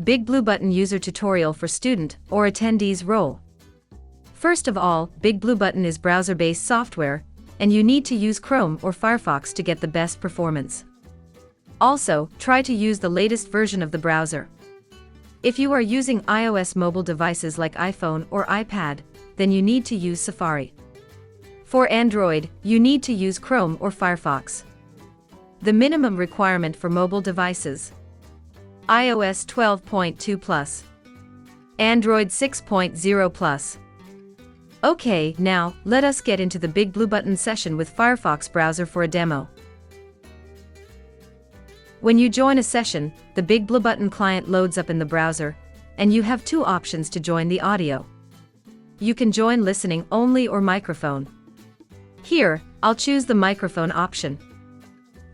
Big Blue Button user tutorial for student or attendees role. First of all, Big Blue Button is browser-based software, and you need to use Chrome or Firefox to get the best performance. Also, try to use the latest version of the browser. If you are using iOS mobile devices like iPhone or iPad, then you need to use Safari. For Android, you need to use Chrome or Firefox. The minimum requirement for mobile devices: iOS 12.2+, Android 6.0+. Okay, now, let us get into the Big Blue Button session with Firefox browser for a demo. When you join a session, the Big Blue Button client loads up in the browser, and you have two options to join the audio. You can join listening only or microphone. Here, I'll choose the microphone option.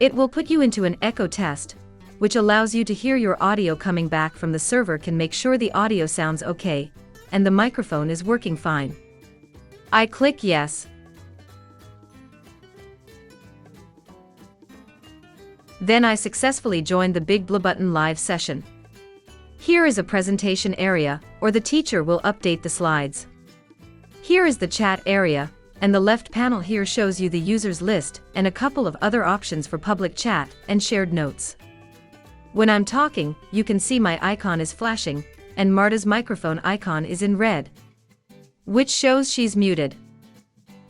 It will put you into an echo test, which allows you to hear your audio coming back from the server, can make sure the audio sounds okay, and the microphone is working fine. I click yes. Then I successfully joined the Big Blue Button live session. Here is a presentation area, or the teacher will update the slides. Here is the chat area, and the left panel here shows you the users list and a couple of other options for public chat and shared notes. When I'm talking, you can see my icon is flashing, and Marta's microphone icon is in red, which shows she's muted.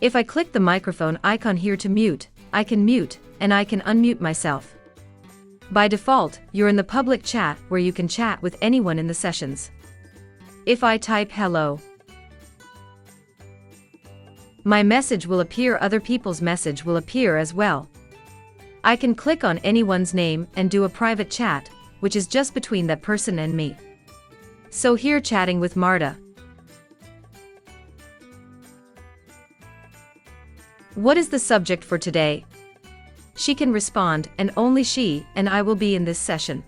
If I click the microphone icon here to mute, I can mute, and I can unmute myself. By default, you're in the public chat where you can chat with anyone in the sessions. If I type hello, my message will appear, other people's message will appear as well. I can click on anyone's name and do a private chat, which is just between that person and me. So here, chatting with Marta. What is the subject for today? She can respond, and only she and I will be in this session.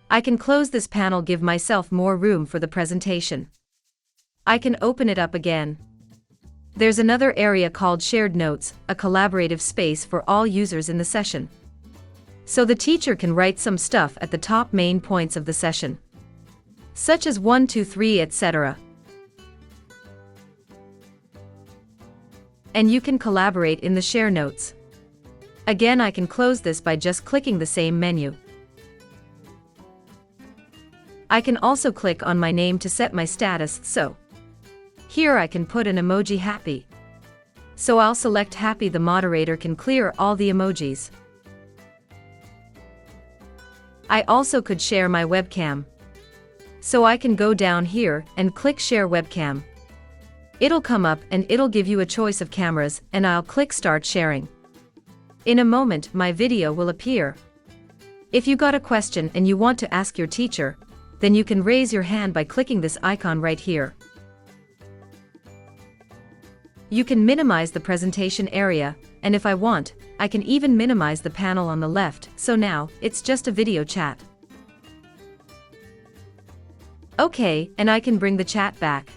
I can close this panel, give myself more room for the presentation. I can open it up again. There's another area called Shared Notes, a collaborative space for all users in the session. So the teacher can write some stuff at the top main points of the session, such as 1, 2, 3, etc. And you can collaborate in the Share Notes. Again, I can close this by just clicking the same menu. I can also click on my name to set my status, so here I can put an emoji happy. So I'll select happy, the moderator can clear all the emojis. I also could share my webcam. So I can go down here and click share webcam. It'll come up and it'll give you a choice of cameras, and I'll click start sharing. In a moment, my video will appear. If you got a question and you want to ask your teacher, then you can raise your hand by clicking this icon right here. You can minimize the presentation area, and if I want, I can even minimize the panel on the left, so now, it's just a video chat. Okay, and I can bring the chat back.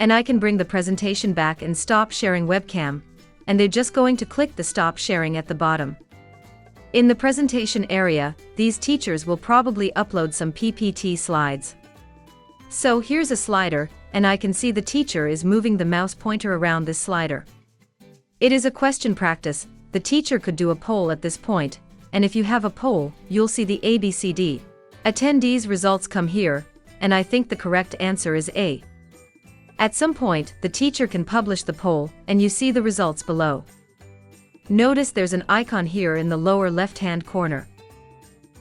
And I can bring the presentation back and stop sharing webcam, and they're just going to click the stop sharing at the bottom. In the presentation area, these teachers will probably upload some PPT slides. So here's a slider, and I can see the teacher is moving the mouse pointer around this slider. It is a question practice. The teacher could do a poll at this point, and if you have a poll, you'll see the ABCD. Attendees results come here, and I think the correct answer is A. At some point, the teacher can publish the poll, and you see the results below. Notice there's an icon here in the lower left-hand corner.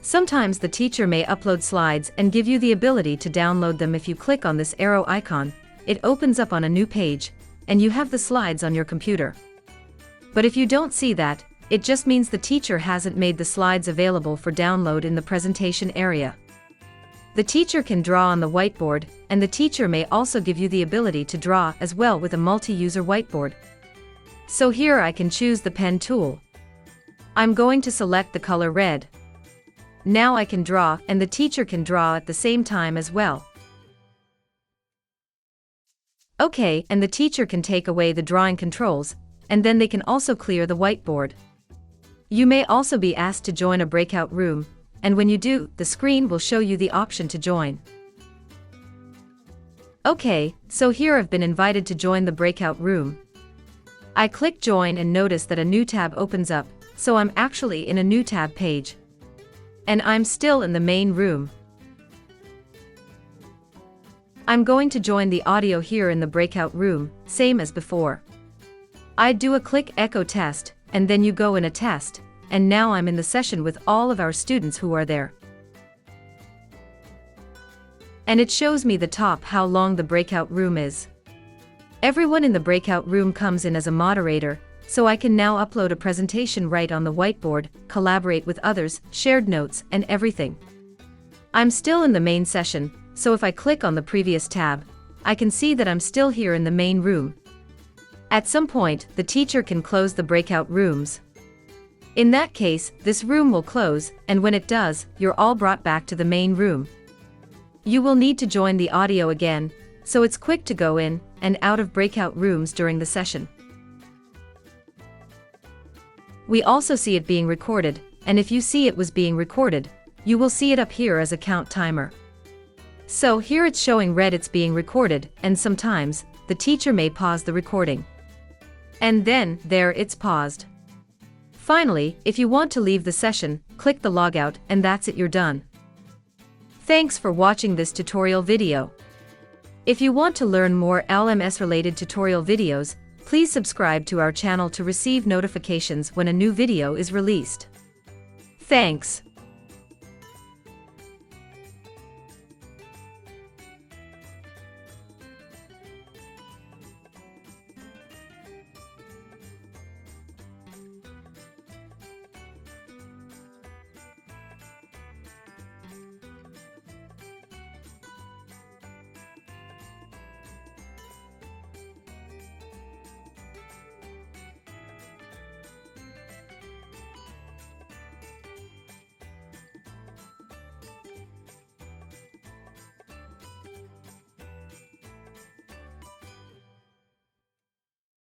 Sometimes the teacher may upload slides and give you the ability to download them. If you click on this arrow icon, it opens up on a new page, and you have the slides on your computer. But if you don't see that, it just means the teacher hasn't made the slides available for download in the presentation area. The teacher can draw on the whiteboard, and the teacher may also give you the ability to draw as well with a multi-user whiteboard. So here I can choose the pen tool. I'm going to select the color red. now I can draw and the teacher can draw at the same time as well. Okay, and the teacher can take away the drawing controls, and then they can also clear the whiteboard. You may also be asked to join a breakout room, and when you do, the screen will show you the option to join. Okay, so here I've been invited to join the breakout room. I click join and notice that a new tab opens up, so I'm actually in a new tab page. And I'm still in the main room. I'm going to join the audio here in the breakout room, same as before. I do a click echo test, and then you go in a test, and now I'm in the session with all of our students who are there. And it shows me the top how long the breakout room is. Everyone in the breakout room comes in as a moderator, so I can now upload a presentation right on the whiteboard, collaborate with others, shared notes, and everything. I'm still in the main session, so if I click on the previous tab, I can see that I'm still here in the main room. At some point, the teacher can close the breakout rooms. In that case, this room will close, and when it does, you're all brought back to the main room. You will need to join the audio again, so it's quick to go in and out of breakout rooms during the session. We also see it being recorded, and if you see it was being recorded, you will see it up here as a count timer. So here it's showing red it's being recorded, and sometimes, the teacher may pause the recording. And then, there it's paused. Finally, if you want to leave the session, click the logout and that's it, you're done. Thanks for watching this tutorial video. If you want to learn more LMS related tutorial videos, please subscribe to our channel to receive notifications when a new video is released. Thanks.